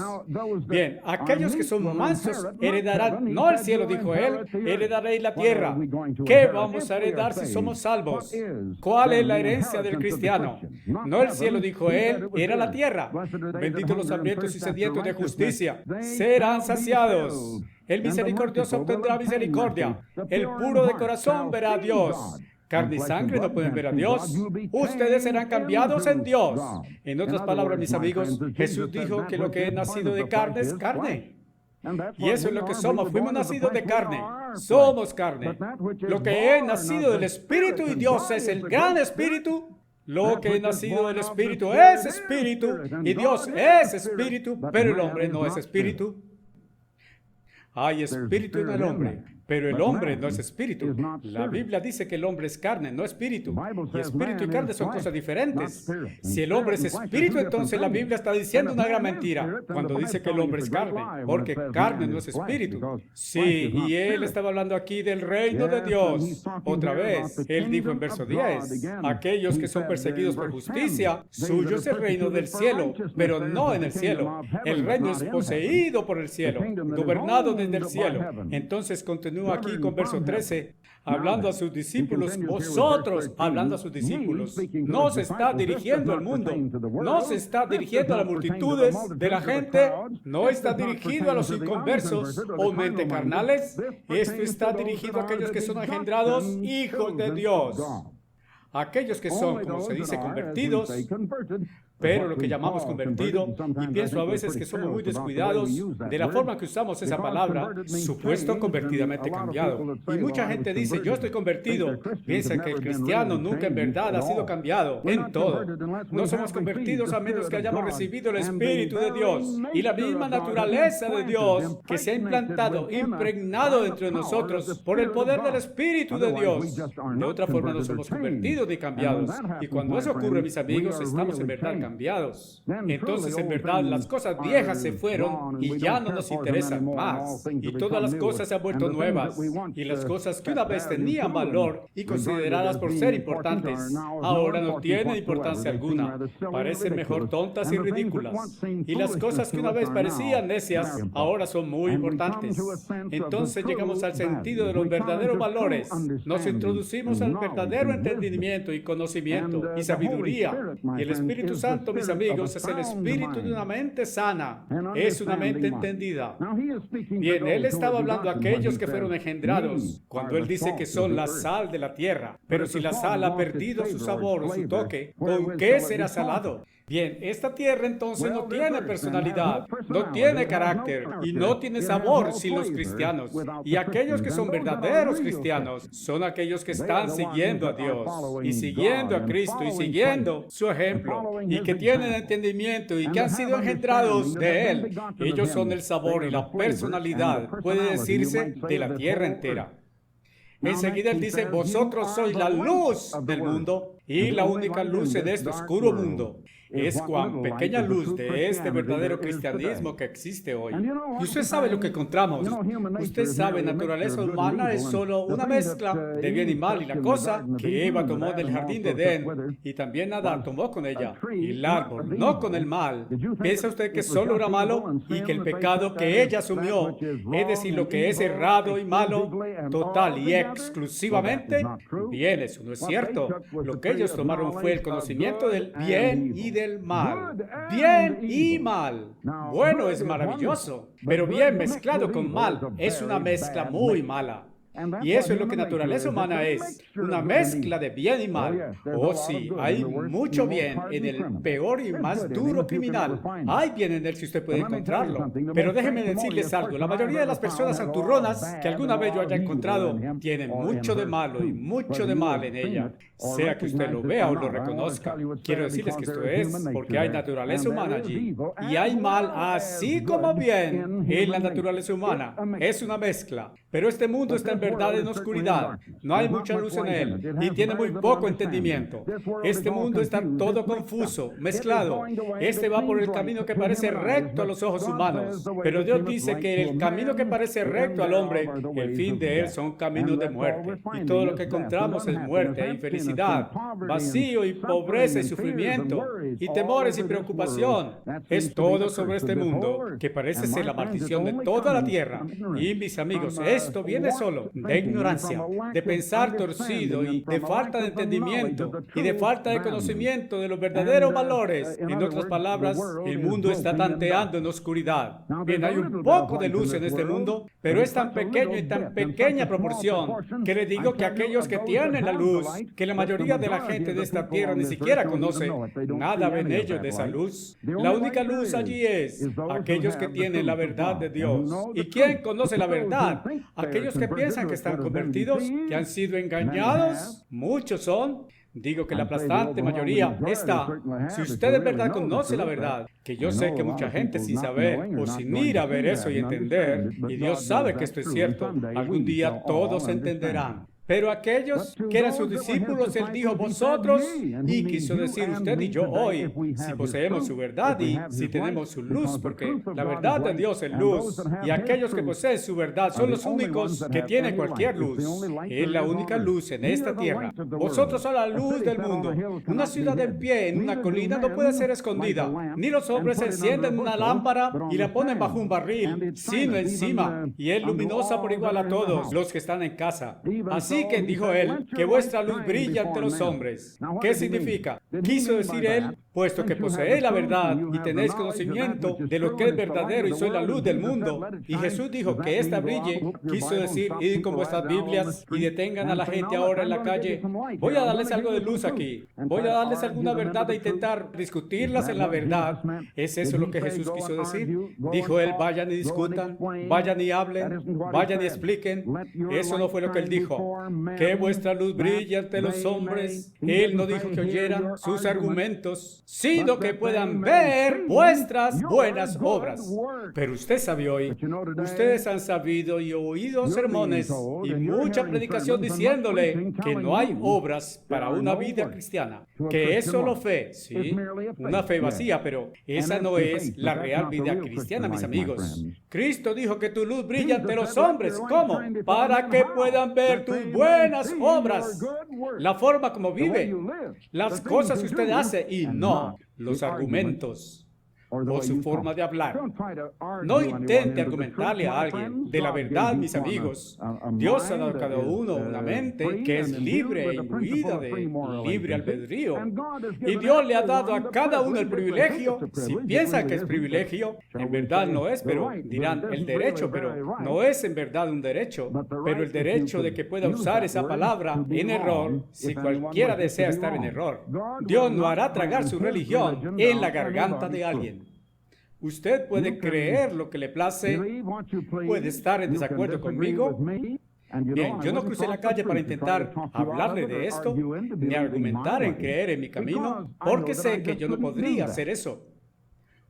Bien, aquellos que son mansos heredarán, no el cielo, dijo él, heredaréis la tierra. ¿Qué vamos a heredar si somos salvos? ¿Cuál es la herencia del cristiano? No el cielo, dijo él, era la tierra. Benditos los hambrientos y sedientos de justicia, serán saciados. El misericordioso obtendrá misericordia. El puro de corazón verá a Dios. Carne y sangre no pueden ver a Dios. Ustedes serán cambiados en Dios. En otras palabras, mis amigos, Jesús dijo que lo que es nacido de carne es carne. Y eso es lo que somos. Fuimos nacidos de carne. Somos carne. Lo que es nacido del Espíritu y Dios es el gran Espíritu. Lo que es nacido del Espíritu es Espíritu. Y Dios es Espíritu, pero el hombre no es Espíritu. Hay espíritu en el hombre, pero el hombre no es espíritu. La Biblia dice que el hombre es carne, no espíritu. Y espíritu y carne son cosas diferentes. Si el hombre es espíritu, entonces la Biblia está diciendo una gran mentira cuando dice que el hombre es carne, porque carne no es espíritu. Sí, y él estaba hablando aquí del reino de Dios. Otra vez, él dijo en verso 10, aquellos que son perseguidos por justicia, suyo es el reino del cielo, pero no en el cielo. El reino es poseído por el cielo, gobernado desde el cielo. Entonces continúa aquí con verso 13, hablando a sus discípulos, vosotros, hablando a sus discípulos, no se está dirigiendo al mundo, no se está dirigiendo a las multitudes de la gente, no está dirigido a los inconversos o mente carnales, esto está dirigido a aquellos que son engendrados hijos de Dios, aquellos que son, como se dice, convertidos. Pero lo que llamamos convertido, y pienso a veces que somos muy descuidados de la forma que usamos esa palabra, supuesto convertidamente cambiado. Y mucha gente dice, yo estoy convertido. Piensan que el cristiano nunca en verdad ha sido cambiado en todo. No somos convertidos a menos que hayamos recibido el Espíritu de Dios y la misma naturaleza de Dios que se ha implantado, impregnado dentro de nosotros por el poder del Espíritu de Dios. De otra forma no somos convertidos ni cambiados. Y cuando eso ocurre, mis amigos, estamos en verdad cambiados. Entonces, en verdad, las cosas viejas se fueron y ya no nos interesan más. Y todas las cosas se han vuelto nuevas. Y las cosas que una vez tenían valor y consideradas por ser importantes, ahora no tienen importancia alguna. Parecen mejor tontas y ridículas. Y las cosas que una vez parecían necias, ahora son muy importantes. Entonces llegamos al sentido de los verdaderos valores. Nos introducimos al verdadero entendimiento y conocimiento y sabiduría. Y el Espíritu Santo Santo, mis amigos, es el espíritu de una mente sana, es una mente entendida. Bien, Él estaba hablando a aquellos que fueron engendrados, cuando Él dice que son la sal de la tierra. Pero si la sal ha perdido su sabor o su toque, ¿con qué será salado? Bien, esta tierra entonces no tiene personalidad, no tiene carácter y no tiene sabor sin los cristianos. Y aquellos que son verdaderos cristianos son aquellos que están siguiendo a Dios y siguiendo a Cristo y siguiendo su ejemplo y que tienen entendimiento y que han sido engendrados de Él. Ellos son el sabor y la personalidad, puede decirse, de la tierra entera. Enseguida Él dice, vosotros sois la luz del mundo y la única luz en este oscuro mundo. Es cuán pequeña luz de este verdadero cristianismo que existe hoy. Y usted sabe lo que encontramos. Usted sabe, naturaleza humana es solo una mezcla de bien y mal. Y la cosa que Eva tomó del jardín de Edén y también Adán tomó con ella. Y el árbol, no con el mal. ¿Piensa usted que solo era malo y que el pecado que ella asumió, es decir, lo que es errado y malo, total y exclusivamente? Bien, eso no es cierto. Lo que ellos tomaron fue el conocimiento del bien y del mal. Bien y mal. Bueno, es maravilloso, pero bien mezclado con mal es una mezcla muy mala. Y eso es lo que naturaleza humana es, una mezcla de bien y mal. Oh sí, hay mucho bien en el peor y más duro criminal. Hay bien en él si usted puede encontrarlo. Pero déjenme decirles algo, la mayoría de las personas santurronas que alguna vez yo haya encontrado tienen mucho de malo y mucho de mal en ella. Sea que usted lo vea o lo reconozca. Quiero decirles que esto es porque hay naturaleza humana allí. Y hay mal así como bien en la naturaleza humana. Es una mezcla. Pero este mundo está en verdad en oscuridad. No hay mucha luz en él y tiene muy poco entendimiento. Este mundo está todo confuso, mezclado. Este va por el camino que parece recto a los ojos humanos. Pero Dios dice que el camino que parece recto al hombre, el fin de él son caminos de muerte. Y todo lo que encontramos es muerte e infelicidad, vacío y pobreza y sufrimiento, y temores y preocupación. Es todo sobre este mundo que parece ser la maldición de toda la tierra. Y mis amigos, esto viene solo de ignorancia, de pensar torcido y de falta de entendimiento y de falta de conocimiento de los verdaderos valores. En otras palabras, el mundo está tanteando en oscuridad. Bien, hay un poco de luz en este mundo, pero es tan pequeño y tan pequeña proporción que les digo que aquellos que tienen la luz, que la mayoría de la gente de esta tierra ni siquiera conoce, nada ven ellos de esa luz. La única luz allí es aquellos que tienen la verdad de Dios. ¿Y quién conoce la verdad? Aquellos que piensan que están convertidos, que han sido engañados, muchos son. Digo que la aplastante mayoría está. Si usted en verdad conoce la verdad, que yo sé que mucha gente sin saber o sin ir a ver eso y entender, y Dios sabe que esto es cierto, algún día todos entenderán. Pero aquellos que eran sus discípulos, Él dijo, vosotros, y quiso decir usted y yo hoy, si poseemos su verdad y si tenemos su luz, porque la verdad de Dios es luz, y aquellos que poseen su verdad son los únicos que tienen cualquier luz. Es la única luz en esta tierra. Vosotros sois la luz del mundo. Una ciudad en pie en una colina no puede ser escondida, ni los hombres encienden una lámpara y la ponen bajo un barril, sino encima, y es luminosa por igual a todos los que están en casa. Así que dijo él, que vuestra luz brilla ante los hombres. ¿Qué significa? Quiso decir él, puesto que poseéis la verdad y tenéis conocimiento de lo que es verdadero y sois la luz del mundo. Y Jesús dijo que esta brille, quiso decir, id con vuestras Biblias y detengan a la gente ahora en la calle. Voy a darles algo de luz aquí. Voy a darles alguna verdad e intentar discutirlas en la verdad. ¿Es eso lo que Jesús quiso decir? Dijo él, vayan y discutan, vayan y hablen, vayan y expliquen. Eso no fue lo que él dijo. Que vuestra luz brille ante los hombres. Él no dijo que oyeran sus argumentos, sino que puedan ver vuestras buenas obras. Pero usted sabe hoy, ustedes han sabido y oído sermones y mucha predicación diciéndole que no hay obras para una vida cristiana, que es solo fe, sí, una fe vacía, pero esa no es la real vida cristiana, mis amigos. Cristo dijo que tu luz brilla ante los hombres. ¿Cómo? Para que puedan ver tus buenas obras, la forma como vive, las cosas que usted hace y no los argumentos. o su forma de hablar. No intente argumentarle a alguien de la verdad, mis amigos. Dios ha dado a cada uno una mente que es libre e imbuida de libre albedrío. Y Dios le ha dado a cada uno el privilegio. Si piensan que es privilegio, en verdad no es, pero dirán el derecho, pero no es en verdad un derecho. Pero el derecho de que pueda usar esa palabra en error, si cualquiera desea estar en error. Dios no hará tragar su religión en la garganta de alguien. Usted puede creer lo que le place, puede estar en desacuerdo conmigo. Bien, yo no crucé la calle para intentar hablarle de esto, ni argumentar en creer en mi camino, porque sé que yo no podría hacer eso.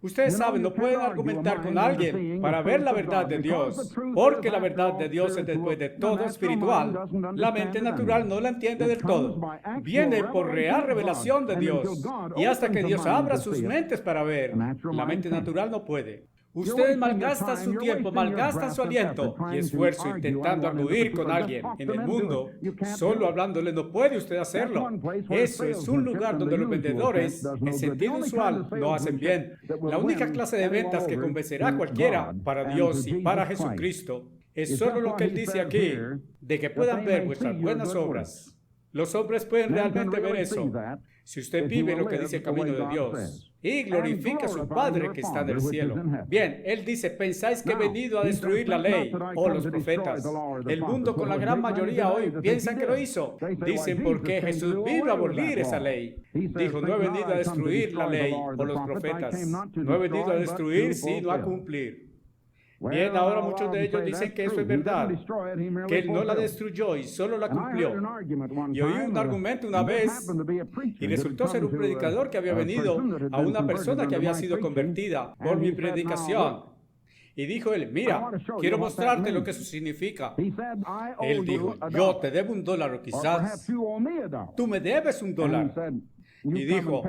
Ustedes saben, no pueden argumentar con alguien para ver la verdad de Dios, porque la verdad de Dios es después de todo espiritual. La mente natural no la entiende del todo. Viene por real revelación de Dios, y hasta que Dios abra sus mentes para ver, la mente natural no puede. Ustedes malgastan su tiempo, malgastan su aliento y esfuerzo intentando arguir con alguien en el mundo. Solo hablándole no puede usted hacerlo. Eso es un lugar donde los vendedores, en sentido usual, no hacen bien. La única clase de ventas que convencerá a cualquiera para Dios y para Jesucristo es solo lo que Él dice aquí, de que puedan ver vuestras buenas obras. Los hombres pueden realmente ver eso si usted vive lo que dice el camino de Dios y glorifica a su Padre que está en el cielo. Bien, Él dice, pensáis que he venido a destruir la ley o los profetas. El mundo con la gran mayoría hoy piensan que lo hizo. Dicen, porque Jesús vino a abolir esa ley. Dijo, no he venido a destruir la ley o los profetas. No he venido a destruir, sino a cumplir. Bien, ahora muchos de ellos dicen que eso es verdad, que Él no la destruyó y solo la cumplió. Y oí un argumento una vez y resultó ser un predicador que había venido a una persona que había sido convertida por mi predicación. Y dijo él, mira, quiero mostrarte lo que eso significa. Él dijo, yo te debo $1 o quizás tú me debes $1. Y dijo,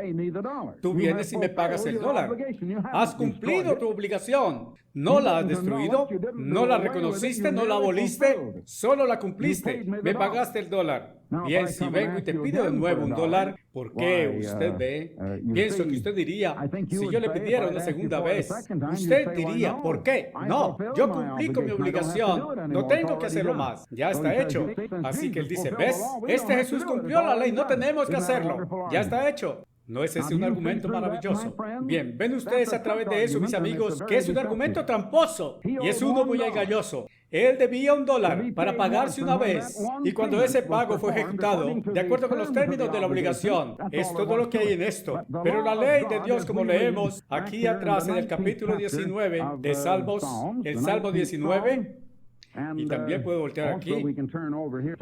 tú vienes y me pagas el $1. Has cumplido tu obligación. No la has destruido, no la reconociste, no la aboliste, solo la cumpliste. Me pagaste el $1. Bien, si vengo y te pido de nuevo $1, ¿por qué? Usted ve, pienso que usted diría, si yo le pidiera una segunda vez, usted diría, ¿por qué? No, yo cumplí con mi obligación, no tengo que hacerlo más, ya está hecho. Así que él dice, ¿ves? Este Jesús cumplió la ley, no tenemos que hacerlo, ya está hecho. ¿No es ese un argumento maravilloso? Bien, ven ustedes a través de eso, mis amigos, que es un argumento tramposo y es uno muy engañoso. Él debía $1 para pagarse una vez y cuando ese pago fue ejecutado, de acuerdo con los términos de la obligación, es todo lo que hay en esto. Pero la ley de Dios, como leemos aquí atrás en el capítulo 19 de Salmos, el Salmo 19, y también puedo voltear aquí,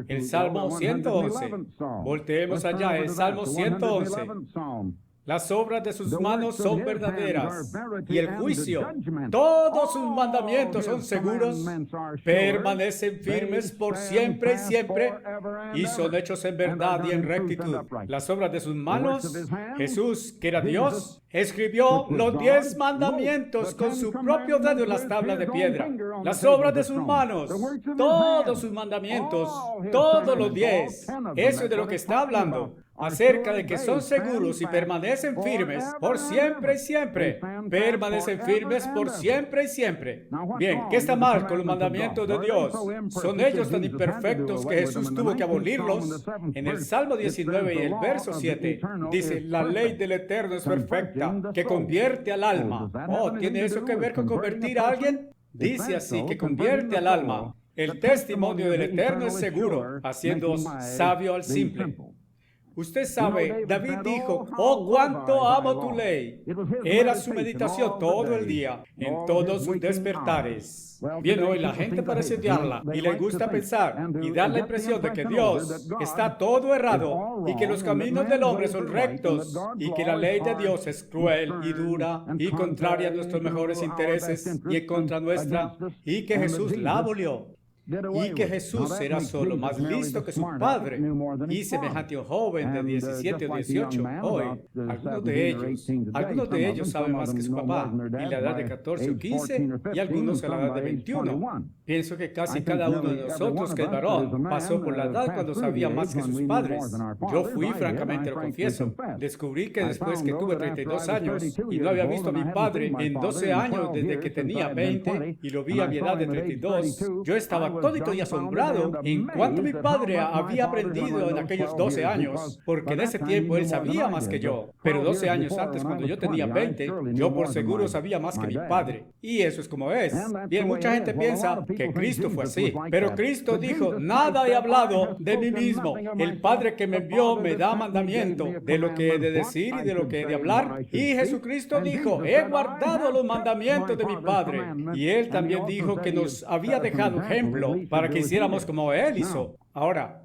el Salmo 111. Volteemos allá, el Salmo 111. Las obras de sus manos son verdaderas y el juicio, todos sus mandamientos son seguros, permanecen firmes por siempre y siempre y son hechos en verdad y en rectitud. Las obras de sus manos, Jesús, que era Dios, escribió los 10 mandamientos con su propio dedo en las tablas de piedra. Las obras de sus manos, todos sus mandamientos, todos los 10. Eso es de lo que está hablando. Acerca de que son seguros y permanecen firmes por siempre y siempre. Permanecen firmes por siempre y siempre. Bien, ¿qué está mal con los mandamientos de Dios? Son ellos tan imperfectos que Jesús tuvo que abolirlos. En el Salmo 19 y el verso 7 dice, la ley del Eterno es perfecta, que convierte al alma. Oh, ¿tiene eso que ver con convertir a alguien? Dice así, que convierte al alma. El testimonio del Eterno es seguro, haciendo sabio al simple. Usted sabe, David dijo, oh, cuánto amo tu ley. Era su meditación todo el día, en todos sus despertares. Bien, hoy la gente parece odiarla y le gusta pensar y dar la impresión de que Dios está todo errado y que los caminos del hombre son rectos y que la ley de Dios es cruel y dura y contraria a nuestros mejores intereses y en contra nuestra y que Jesús la abolió. y que Jesús era solo más listo que su padre y semejante a un joven de 17 o 18 hoy. Algunos de ellos saben más que su papá y la edad de 14 o 15 y algunos a la edad de 21. Pienso que casi cada uno de nosotros que es varón pasó por la edad cuando sabía más que sus padres. Yo fui, francamente lo confieso. Descubrí que después que tuve 32 años y no había visto a mi padre en 12 años desde que tenía 20 y lo vi a mi edad de 32, yo estaba atónito y asombrado en cuanto mi padre había aprendido en aquellos 12 años, porque en ese tiempo él sabía más que yo. Pero 12 años antes, cuando yo tenía 20, yo por seguro sabía más que mi padre. Y eso es como es. Bien, mucha gente piensa que Cristo fue así, pero Cristo dijo, nada he hablado de mí mismo. El Padre que me envió me da mandamiento de lo que he de decir y de lo que he de hablar. Y Jesucristo dijo, he guardado los mandamientos de mi Padre. Y Él también dijo que nos había dejado ejemplo para que hiciéramos como Él hizo. Ahora,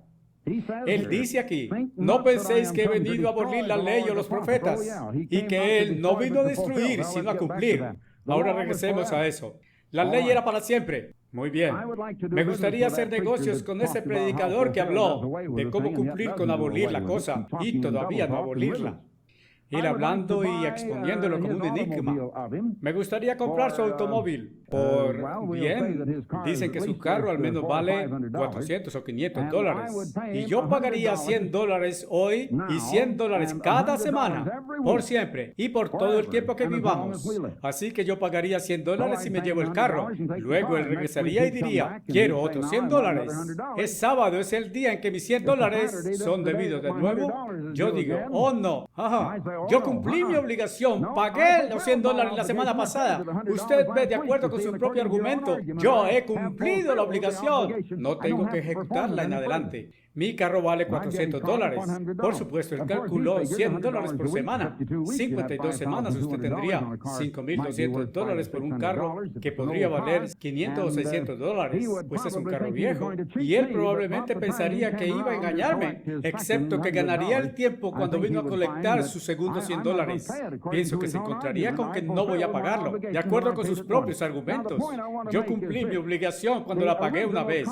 Él dice aquí, no penséis que he venido a abolir la ley o los profetas, y que Él no vino a destruir, sino a cumplir. Ahora regresemos a eso. La ley era para siempre. Muy bien. Me gustaría hacer negocios con ese predicador que habló de cómo cumplir con abolir la cosa y todavía no abolirla. Él hablando y exponiéndolo como un enigma. Me gustaría comprar su automóvil. Bien, dicen que su carro al menos vale $400 o $500. Y yo pagaría $100 hoy y $100 cada semana, por siempre y por todo el tiempo que vivamos. Así que yo pagaría $100 si me llevo el carro. Luego él regresaría y diría, quiero otros $100. Es sábado, es el día en que mis $100 son debidos de nuevo. Yo digo, oh no, ajá. Yo cumplí mi obligación, pagué los $100 la semana pasada. Usted ve de acuerdo con su propio argumento. Yo he cumplido la obligación. No tengo que ejecutarla en adelante. Mi carro vale $400. Por supuesto, él calculó $100 por semana. 52 semanas usted tendría $5,200 por un carro que podría valer $500 o $600. Pues es un carro viejo. Y él probablemente pensaría que iba a engañarme, excepto que ganaría el tiempo cuando vino a colectar sus segundos $100. Pienso que se encontraría con que no voy a pagarlo, de acuerdo con sus propios argumentos. Yo cumplí mi obligación cuando la pagué una vez.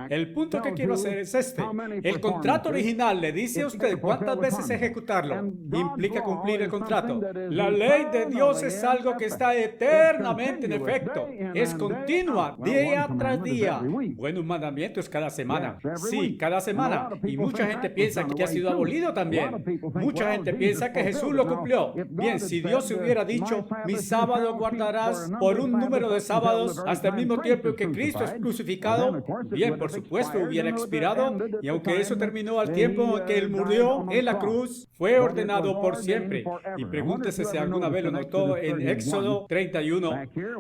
El punto que quiero hacer es este. El contrato original le dice a usted cuántas veces ejecutarlo. Implica cumplir el contrato. La ley de Dios es algo que está eternamente en efecto. Es continua, día tras día. Bueno, un mandamiento es cada semana. Sí, cada semana. Y mucha gente piensa que ha sido abolido también. Mucha gente piensa que Jesús lo cumplió. Bien, si Dios se hubiera dicho, mi sábado guardarás por un número de sábados hasta el mismo tiempo que Cristo es crucificado, bien, por supuesto, hubiera expirado, y aunque eso terminó al tiempo en que Él murió en la cruz, fue ordenado por siempre. Y pregúntese si alguna vez lo notó en Éxodo 31,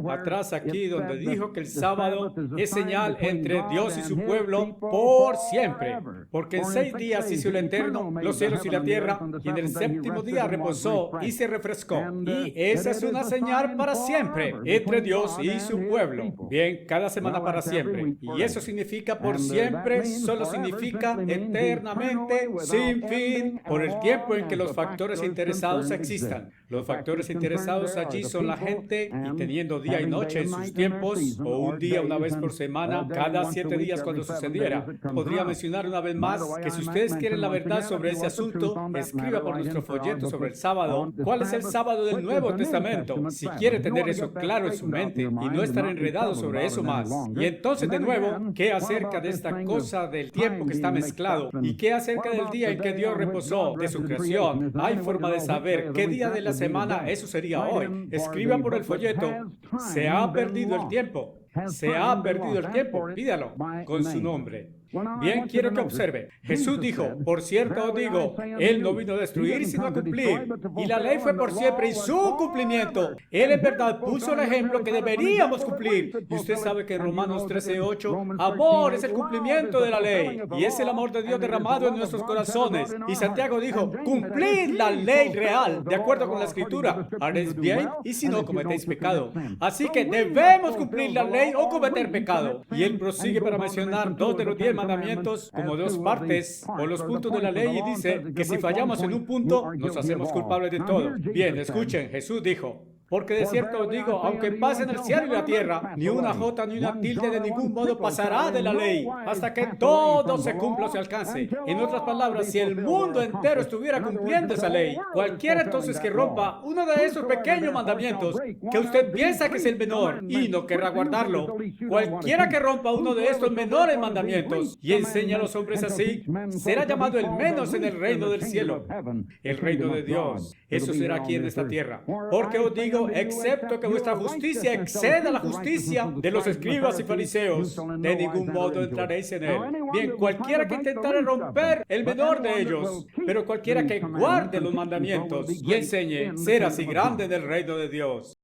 atrás aquí donde dijo que el sábado es señal entre Dios y su pueblo por siempre. Porque en 6 días hizo el Eterno los cielos y la tierra, y en el séptimo día reposó y se refrescó. Y esa es una señal para siempre entre Dios y su pueblo. Bien, cada semana para siempre. Y eso significa por siempre, solo significa eternamente, sin fin, por el tiempo en que los factores interesados existan. Los factores interesados allí son la gente, y teniendo día y noche en sus tiempos, o un día una vez por semana, cada 7 días cuando sucediera. Podría mencionar una vez más que si ustedes quieren la verdad sobre ese asunto, escriba por nuestro folleto sobre el sábado. ¿Cuál es el sábado del Nuevo Testamento? Si quiere tener eso claro en su mente y no estar enredado sobre eso más. Y entonces, de nuevo, ¿qué acerca de esta cosa del tiempo que está mezclado? ¿Y qué acerca del día en que Dios reposó de su creación? ¿Hay forma de saber qué día de la semana eso sería hoy? Escriba por el folleto. Se ha perdido el tiempo. Se ha perdido el tiempo. Pídalo con su nombre. Bien, quiero que observe. Jesús dijo, por cierto os digo, Él no vino a destruir, sino a cumplir. Y la ley fue por siempre y su cumplimiento. Él en verdad puso el ejemplo que deberíamos cumplir. Y usted sabe que en Romanos 13:8, amor es el cumplimiento de la ley. Y es el amor de Dios derramado en nuestros corazones. Y Santiago dijo, cumplid la ley real, de acuerdo con la Escritura. Haréis bien y si no cometéis pecado. Así que debemos cumplir la ley o cometer pecado. Y él prosigue para mencionar 2 de los 10 mandamientos como 2 partes o los puntos de la ley, y dice que si fallamos en un punto nos hacemos culpables de todo. Bien, escuchen, Jesús dijo, Porque de cierto os digo, aunque pasen el cielo y la tierra, ni una jota ni una tilde de ningún modo pasará de la ley, hasta que todo se cumpla o se alcance. En otras palabras, si el mundo entero estuviera cumpliendo esa ley, cualquiera entonces que rompa uno de esos pequeños mandamientos, que usted piensa que es el menor y no querrá guardarlo, cualquiera que rompa uno de estos menores mandamientos y enseña a los hombres así, será llamado el menos en el reino del cielo. El reino de Dios, eso será aquí en esta tierra. Porque os digo, excepto que vuestra justicia exceda la justicia de los escribas y fariseos, de ningún modo entraréis en él. Bien, cualquiera que intentara romper el menor de ellos, pero cualquiera que guarde los mandamientos y enseñe, será así grande en el reino de Dios.